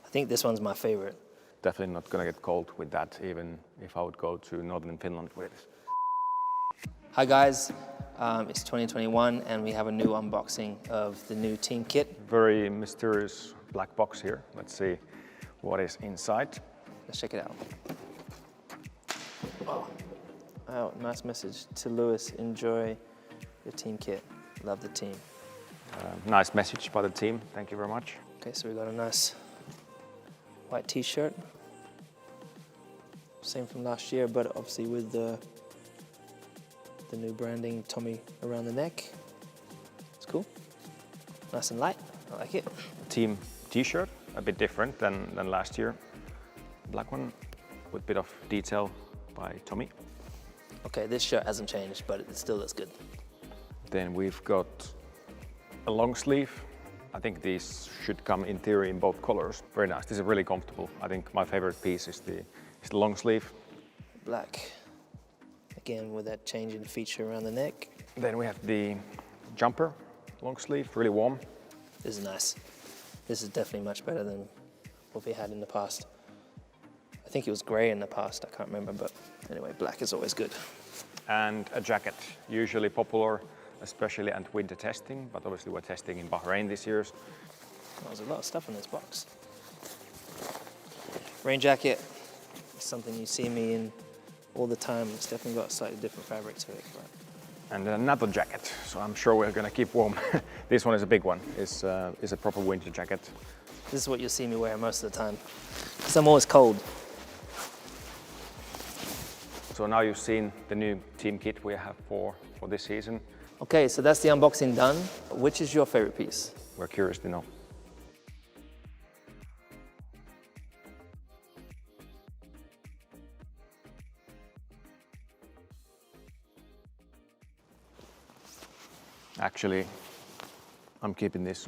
I think this one's my favorite. Definitely not gonna get cold with that, even if I would go to northern Finland with it. Hi guys, it's 2021 and we have a new unboxing of the new team kit. Very mysterious black box here. Let's see what is inside. Let's check it out. Oh, nice message to Lewis. Enjoy your team kit. Love the team. Nice message by the team. Thank you very much. Okay, so we got a nice white t-shirt. Same from last year, but obviously with the new branding, Tommy around the neck. It's cool. Nice and light. I like it. Team t-shirt, a bit different than last year. Black one with a bit of detail by Tommy. Okay, this shirt hasn't changed, but it still looks good. Then we've got a long sleeve. I think these should come in theory in both colors. Very nice. This is really comfortable. I think my favorite piece is the long sleeve. Black. Again, with that change in feature around the neck. Then we have the jumper, long sleeve, really warm. This is nice. This is definitely much better than what we had in the past. I think it was grey in the past, I can't remember, but anyway, black is always good. And a jacket, usually popular, especially at winter testing, but obviously we're testing in Bahrain this year. There's a lot of stuff in this box. Rain jacket is something you see me in all the time. It's definitely got a slightly different fabric to it. But... And another jacket, so I'm sure we're gonna keep warm. This one is a big one, is a proper winter jacket. This is what you'll see me wear most of the time, because I'm always cold. So now you've seen the new team kit we have for this season. Okay, so that's the unboxing done. Which is your favorite piece? We're curious to know. Actually, I'm keeping this.